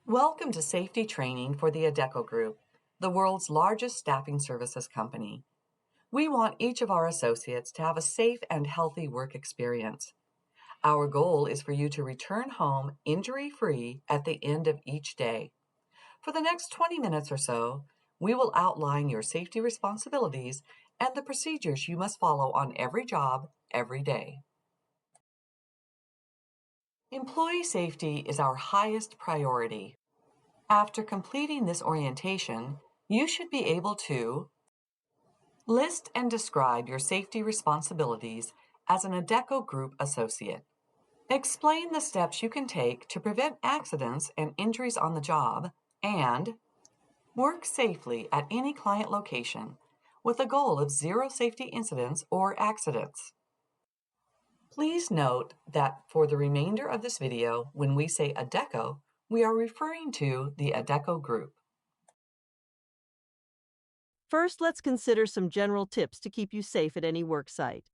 Welcome to safety training for the Adecco Group, the world's largest staffing services company. We want each of our associates to have a safe and healthy work experience. Our goal is for you to return home injury-free at the end of each day. For the next 20 minutes or so, we will outline your safety responsibilities and the procedures you must follow on every job, every day. Employee safety is our highest priority. After completing this orientation, you should be able to list and describe your safety responsibilities as an Adecco Group associate. Explain the steps you can take to prevent accidents and injuries on the job, and work safely at any client location with a goal of zero safety incidents or accidents. Please note that for the remainder of this video, when we say Adecco, we are referring to the Adecco Group. First, let's consider some general tips to keep you safe at any work site.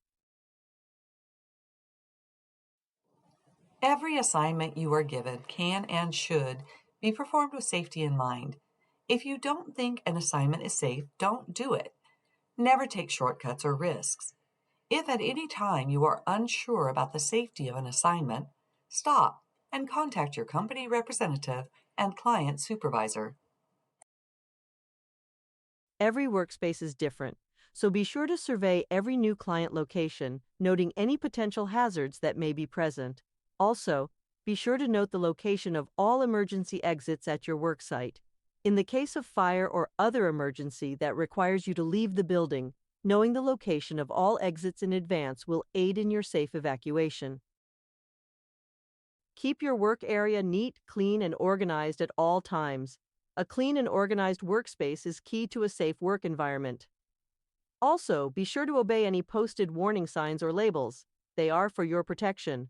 Every assignment you are given can and should be performed with safety in mind. If you don't think an assignment is safe, don't do it. Never take shortcuts or risks. If at any time you are unsure about the safety of an assignment, stop and contact your company representative and client supervisor. Every workspace is different, so be sure to survey every new client location, noting any potential hazards that may be present. Also, be sure to note the location of all emergency exits at your worksite. In the case of fire or other emergency that requires you to leave the building, knowing the location of all exits in advance will aid in your safe evacuation. Keep your work area neat, clean, and organized at all times. A clean and organized workspace is key to a safe work environment. Also, be sure to obey any posted warning signs or labels. They are for your protection.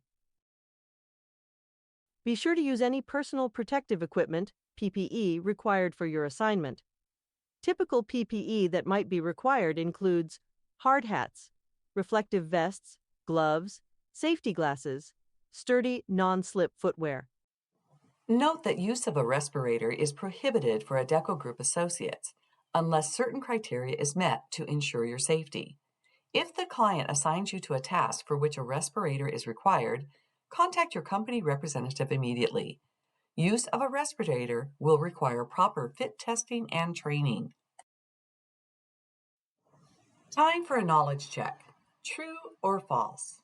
Be sure to use any personal protective equipment, PPE, required for your assignment. Typical PPE that might be required includes hard hats, reflective vests, gloves, safety glasses, sturdy, non-slip footwear. Note that use of a respirator is prohibited for Adecco Group associates unless certain criteria is met to ensure your safety. If the client assigns you to a task for which a respirator is required, contact your company representative immediately. Use of a respirator will require proper fit testing and training. Time for a knowledge check. True or false?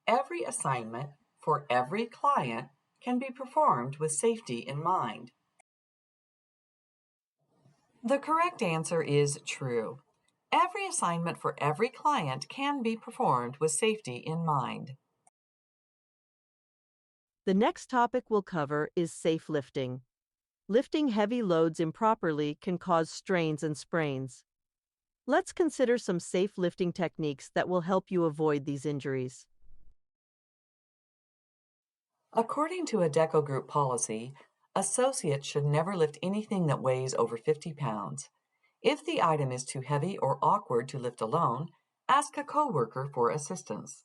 Every assignment for every client can be performed with safety in mind. The correct answer is true. Every assignment for every client can be performed with safety in mind. The next topic we'll cover is safe lifting. Lifting heavy loads improperly can cause strains and sprains. Let's consider some safe lifting techniques that will help you avoid these injuries. According to Adecco Group policy, associates should never lift anything that weighs over 50 pounds. If the item is too heavy or awkward to lift alone, ask a coworker for assistance.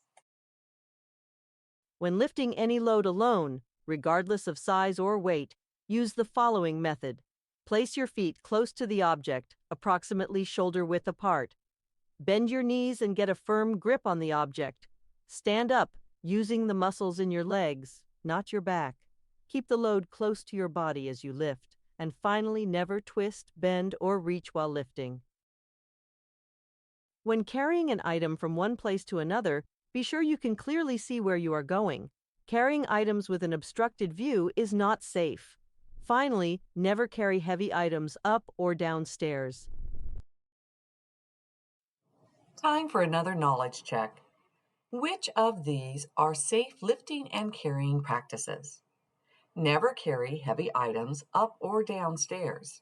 When lifting any load alone, regardless of size or weight, use the following method. Place your feet close to the object, approximately shoulder width apart. Bend your knees and get a firm grip on the object. Stand up, using the muscles in your legs, not your back. Keep the load close to your body as you lift, and finally never twist, bend, or reach while lifting. When carrying an item from one place to another, be sure you can clearly see where you are going. Carrying items with an obstructed view is not safe. Finally, never carry heavy items up or down stairs. Time for another knowledge check. Which of these are safe lifting and carrying practices? Never carry heavy items up or down stairs.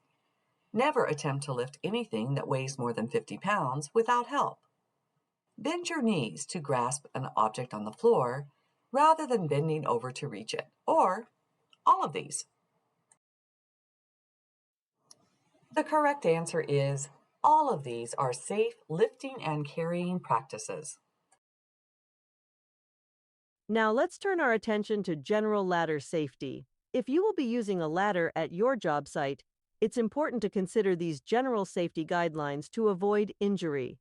Never attempt to lift anything that weighs more than 50 pounds without help. Bend your knees to grasp an object on the floor rather than bending over to reach it, or all of these. The correct answer is all of these are safe lifting and carrying practices. Now let's turn our attention to general ladder safety. If you will be using a ladder at your job site, it's important to consider these general safety guidelines to avoid injury.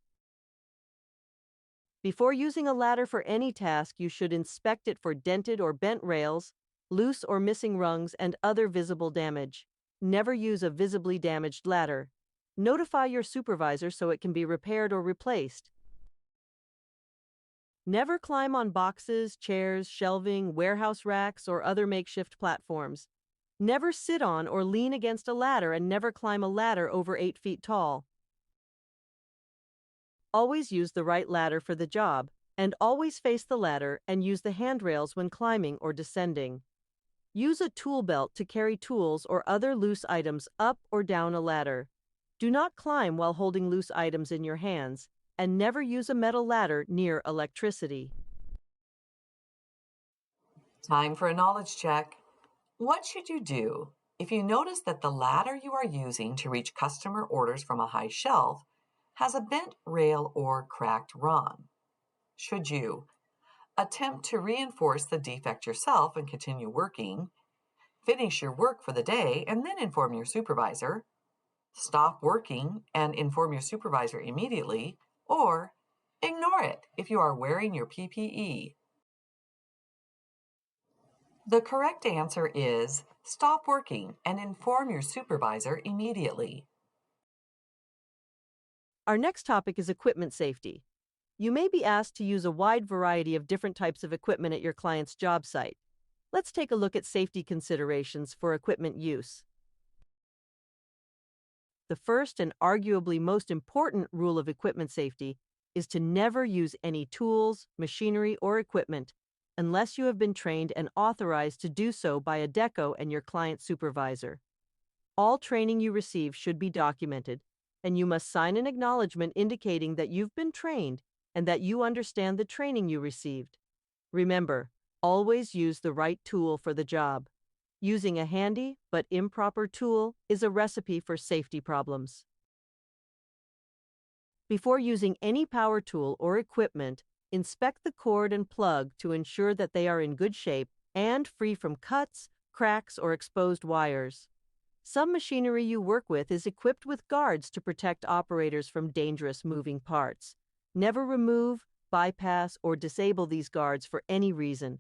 Before using a ladder for any task, you should inspect it for dented or bent rails, loose or missing rungs, and other visible damage. Never use a visibly damaged ladder. Notify your supervisor so it can be repaired or replaced. Never climb on boxes, chairs, shelving, warehouse racks, or other makeshift platforms. Never sit on or lean against a ladder, and never climb a ladder over 8 feet tall. Always use the right ladder for the job, and always face the ladder and use the handrails when climbing or descending. Use a tool belt to carry tools or other loose items up or down a ladder. Do not climb while holding loose items in your hands, and never use a metal ladder near electricity. Time for a knowledge check. What should you do if you notice that the ladder you are using to reach customer orders from a high shelf has a bent rail or cracked rung? Should you attempt to reinforce the defect yourself and continue working, finish your work for the day and then inform your supervisor, stop working and inform your supervisor immediately, or ignore it if you are wearing your PPE? The correct answer is stop working and inform your supervisor immediately. Our next topic is equipment safety. You may be asked to use a wide variety of different types of equipment at your client's job site. Let's take a look at safety considerations for equipment use. The first and arguably most important rule of equipment safety is to never use any tools, machinery, or equipment unless you have been trained and authorized to do so by Adecco and your client supervisor. All training you receive should be documented, and you must sign an acknowledgement indicating that you've been trained and that you understand the training you received. Remember, always use the right tool for the job. Using a handy but improper tool is a recipe for safety problems. Before using any power tool or equipment, inspect the cord and plug to ensure that they are in good shape and free from cuts, cracks, or exposed wires. Some machinery you work with is equipped with guards to protect operators from dangerous moving parts. Never remove, bypass, or disable these guards for any reason.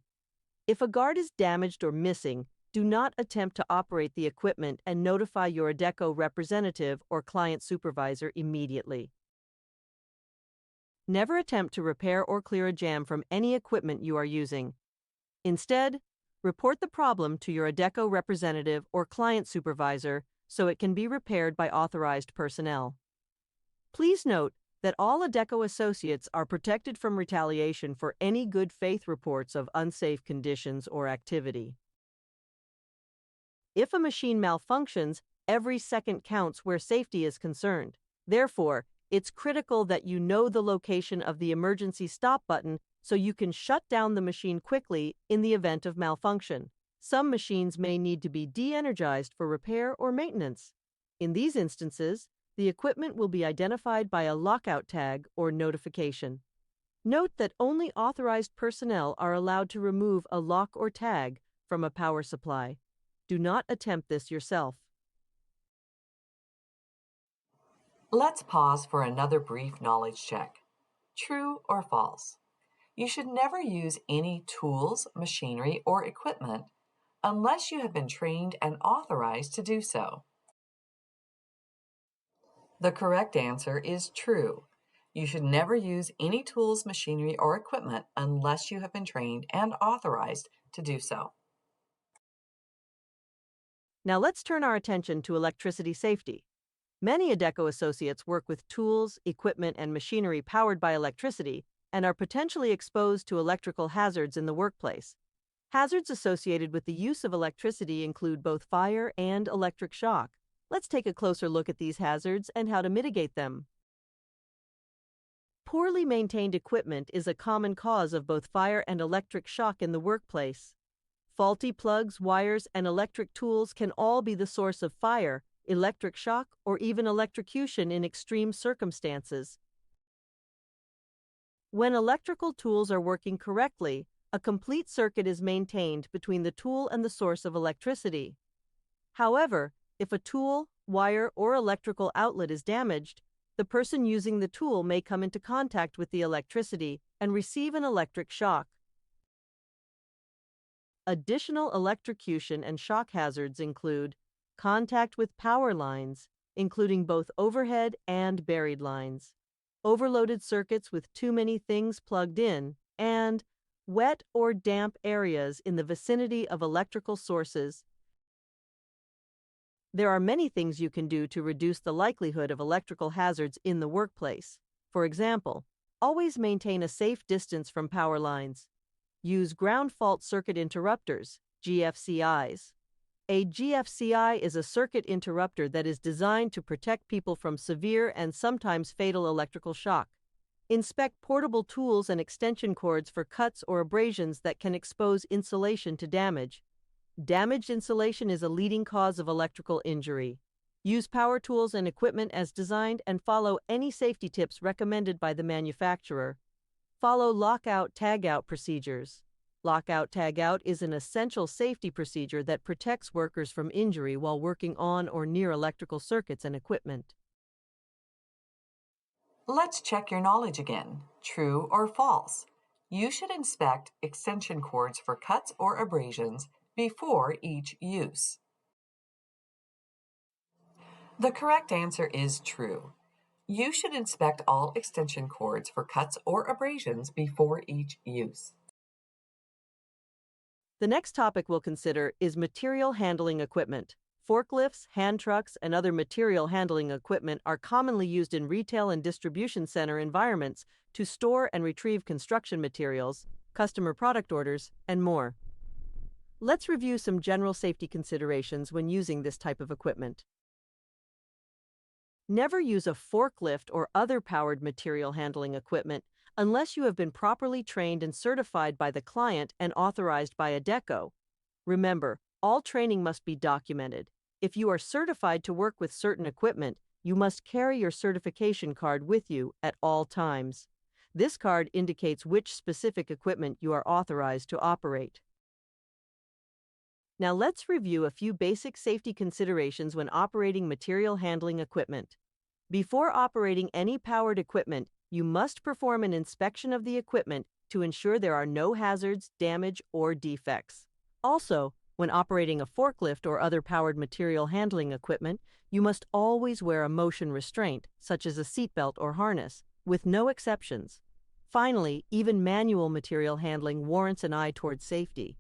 If a guard is damaged or missing, do not attempt to operate the equipment and notify your Adecco representative or client supervisor immediately. Never attempt to repair or clear a jam from any equipment you are using. Instead, report the problem to your Adecco representative or client supervisor so it can be repaired by authorized personnel. Please note that all Adecco associates are protected from retaliation for any good faith reports of unsafe conditions or activity. If a machine malfunctions, every second counts where safety is concerned. Therefore, it's critical that you know the location of the emergency stop button so you can shut down the machine quickly in the event of malfunction. Some machines may need to be de-energized for repair or maintenance. In these instances, the equipment will be identified by a lockout tag or notification. Note that only authorized personnel are allowed to remove a lock or tag from a power supply. Do not attempt this yourself. Let's pause for another brief knowledge check. True or false? You should never use any tools, machinery, or equipment unless you have been trained and authorized to do so. The correct answer is true. You should never use any tools, machinery, or equipment unless you have been trained and authorized to do so. Now let's turn our attention to electricity safety. Many Adecco associates work with tools, equipment, and machinery powered by electricity and are potentially exposed to electrical hazards in the workplace. Hazards associated with the use of electricity include both fire and electric shock. Let's take a closer look at these hazards and how to mitigate them. Poorly maintained equipment is a common cause of both fire and electric shock in the workplace. Faulty plugs, wires, and electric tools can all be the source of fire, electric shock, or even electrocution in extreme circumstances. When electrical tools are working correctly, A complete circuit is maintained between the tool and the source of electricity. However, if a tool, wire, or electrical outlet is damaged, the person using the tool may come into contact with the electricity and receive an electric shock. Additional electrocution and shock hazards include contact with power lines, including both overhead and buried lines, overloaded circuits with too many things plugged in, and wet or damp areas in the vicinity of electrical sources. There are many things you can do to reduce the likelihood of electrical hazards in the workplace. For example, always maintain a safe distance from power lines. Use ground fault circuit interrupters, GFCIs. A GFCI is a circuit interrupter that is designed to protect people from severe and sometimes fatal electrical shock. Inspect portable tools and extension cords for cuts or abrasions that can expose insulation to damage. Damaged insulation is a leading cause of electrical injury. Use power tools and equipment as designed and follow any safety tips recommended by the manufacturer. Follow lockout-tagout procedures. Lockout-tagout is an essential safety procedure that protects workers from injury while working on or near electrical circuits and equipment. Let's check your knowledge again. True or false? You should inspect extension cords for cuts or abrasions before each use. The correct answer is true. You should inspect all extension cords for cuts or abrasions before each use. The next topic we'll consider is material handling equipment. Forklifts, hand trucks, and other material handling equipment are commonly used in retail and distribution center environments to store and retrieve construction materials, customer product orders, and more. Let's review some general safety considerations when using this type of equipment. Never use a forklift or other powered material handling equipment unless you have been properly trained and certified by the client and authorized by Adecco. Remember, all training must be documented. If you are certified to work with certain equipment, you must carry your certification card with you at all times. This card indicates which specific equipment you are authorized to operate. Now let's review a few basic safety considerations when operating material handling equipment. Before operating any powered equipment, you must perform an inspection of the equipment to ensure there are no hazards, damage, or defects. Also, when operating a forklift or other powered material handling equipment, you must always wear a motion restraint, such as a seatbelt or harness, with no exceptions. Finally, even manual material handling warrants an eye toward safety.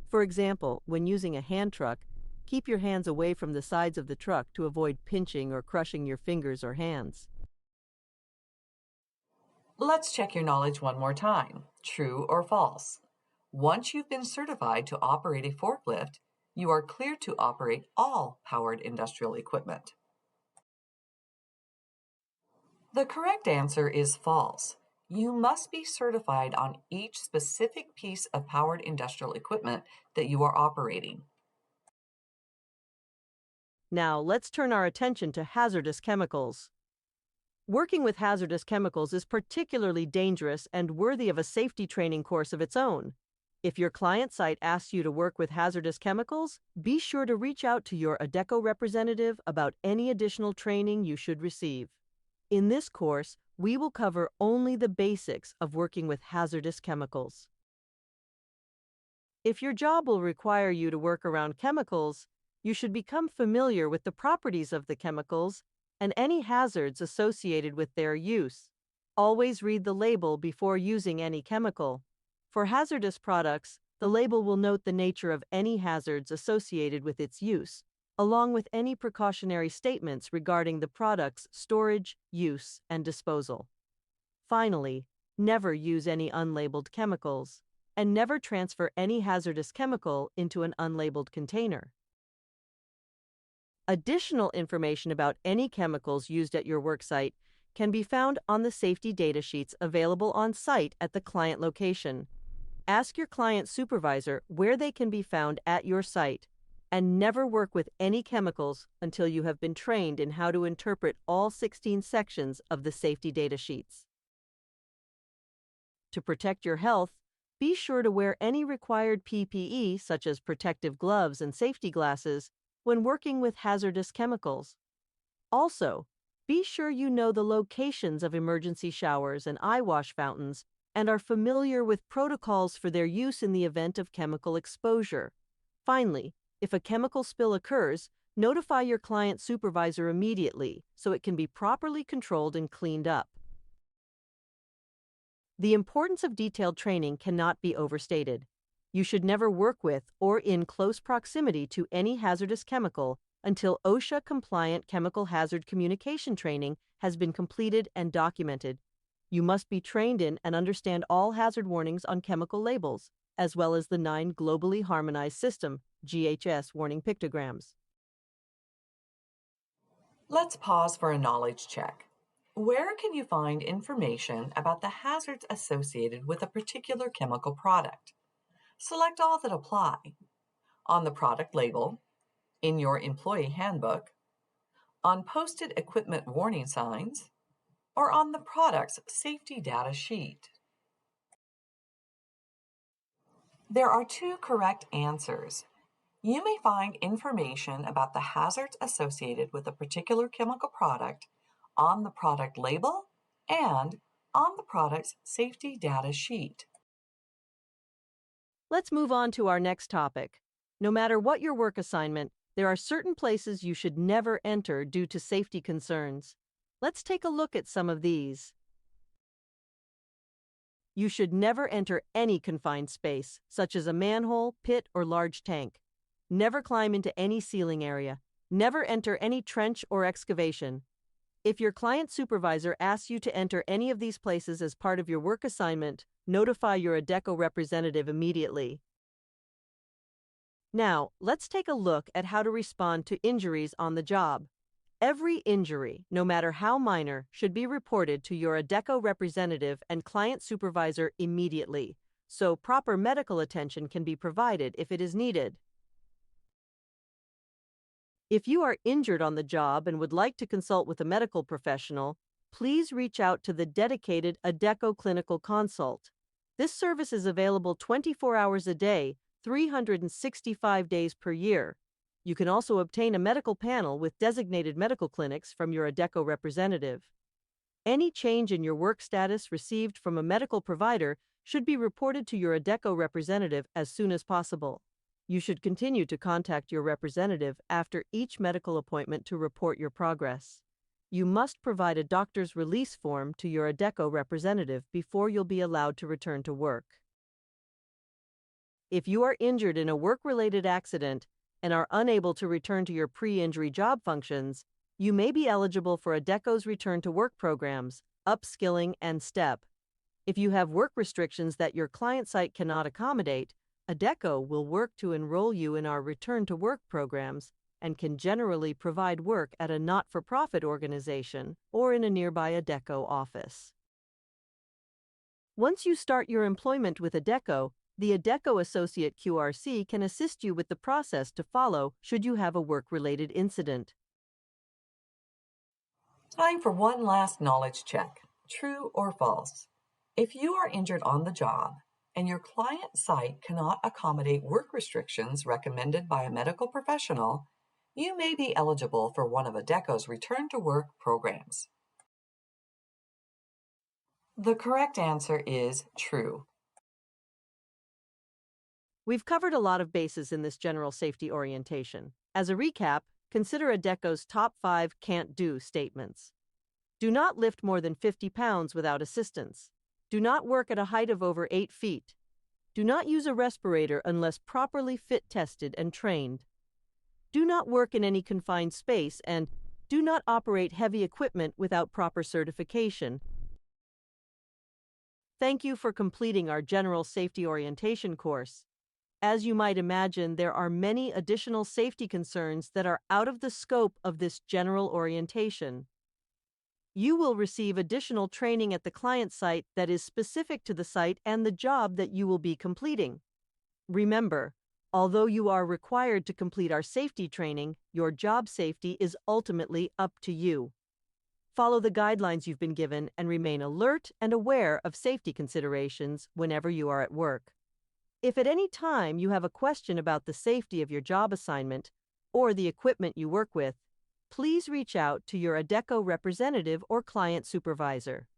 For example, when using a hand truck, keep your hands away from the sides of the truck to avoid pinching or crushing your fingers or hands. Let's check your knowledge one more time. True or false? Once you've been certified to operate a forklift, you are cleared to operate all powered industrial equipment. The correct answer is false. You must be certified on each specific piece of powered industrial equipment that you are operating. Now, let's turn our attention to hazardous chemicals. Working with hazardous chemicals is particularly dangerous and worthy of a safety training course of its own. If your client site asks you to work with hazardous chemicals, be sure to reach out to your Adecco representative about any additional training you should receive. In this course, we will cover only the basics of working with hazardous chemicals. If your job will require you to work around chemicals, you should become familiar with the properties of the chemicals and any hazards associated with their use. Always read the label before using any chemical. For hazardous products, the label will note the nature of any hazards associated with its use, along with any precautionary statements regarding the product's storage, use, and disposal. Finally, never use any unlabeled chemicals, and never transfer any hazardous chemical into an unlabeled container. Additional information about any chemicals used at your worksite can be found on the safety data sheets available on site at the client location. Ask your client supervisor where they can be found at your site, and never work with any chemicals until you have been trained in how to interpret all 16 sections of the safety data sheets. To protect your health, Be sure to wear any required PPE, such as protective gloves and safety glasses, when working with hazardous chemicals. Also, be sure you know the locations of emergency showers and eye wash fountains and are familiar with protocols for their use in the event of chemical exposure. Finally, if a chemical spill occurs, notify your client supervisor immediately so it can be properly controlled and cleaned up. The importance of detailed training cannot be overstated. You should never work with or in close proximity to any hazardous chemical until OSHA-compliant chemical hazard communication training has been completed and documented. You must be trained in and understand all hazard warnings on chemical labels, as well as the 9 Globally Harmonized System (GHS) warning pictograms. Let's pause for a knowledge check. Where can you find information about the hazards associated with a particular chemical product? Select all that apply. On the product label, in your employee handbook, on posted equipment warning signs, or on the product's safety data sheet. There are 2 correct answers. You may find information about the hazards associated with a particular chemical product on the product label and on the product's safety data sheet. Let's move on to our next topic. No matter what your work assignment, there are certain places you should never enter due to safety concerns. Let's take a look at some of these. You should never enter any confined space, such as a manhole, pit, or large tank. Never climb into any ceiling area. Never enter any trench or excavation. If your client supervisor asks you to enter any of these places as part of your work assignment, notify your Adecco representative immediately. Now, let's take a look at how to respond to injuries on the job. Every injury, no matter how minor, should be reported to your Adecco representative and client supervisor immediately, so proper medical attention can be provided if it is needed. If you are injured on the job and would like to consult with a medical professional, please reach out to the dedicated Adecco Clinical Consult. This service is available 24 hours a day, 365 days per year. You can also obtain a medical panel with designated medical clinics from your Adecco representative. Any change in your work status received from a medical provider should be reported to your Adecco representative as soon as possible. You should continue to contact your representative after each medical appointment to report your progress. You must provide a doctor's release form to your Adecco representative before you'll be allowed to return to work. If you are injured in a work-related accident and are unable to return to your pre-injury job functions, you may be eligible for Adecco's return to work programs, upskilling, and STEP. If you have work restrictions that your client site cannot accommodate, Adecco will work to enroll you in our return to work programs and can generally provide work at a not-for-profit organization or in a nearby Adecco office. Once you start your employment with Adecco, the Adecco Associate QRC can assist you with the process to follow should you have a work-related incident. Time for one last knowledge check. True or false? If you are injured on the job and your client site cannot accommodate work restrictions recommended by a medical professional, you may be eligible for one of Adecco's return to work programs. The correct answer is true. We've covered a lot of bases in this general safety orientation. As a recap, consider Adecco's top 5 can't-do statements. Do not lift more than 50 pounds without assistance. Do not work at a height of over 8 feet. Do not use a respirator unless properly fit-tested and trained. Do not work in any confined space, and do not operate heavy equipment without proper certification. Thank you for completing our general safety orientation course. As you might imagine, there are many additional safety concerns that are out of the scope of this general orientation. You will receive additional training at the client site that is specific to the site and the job that you will be completing. Remember, although you are required to complete our safety training, your job safety is ultimately up to you. Follow the guidelines you've been given and remain alert and aware of safety considerations whenever you are at work. If at any time you have a question about the safety of your job assignment or the equipment you work with, please reach out to your Adecco representative or client supervisor.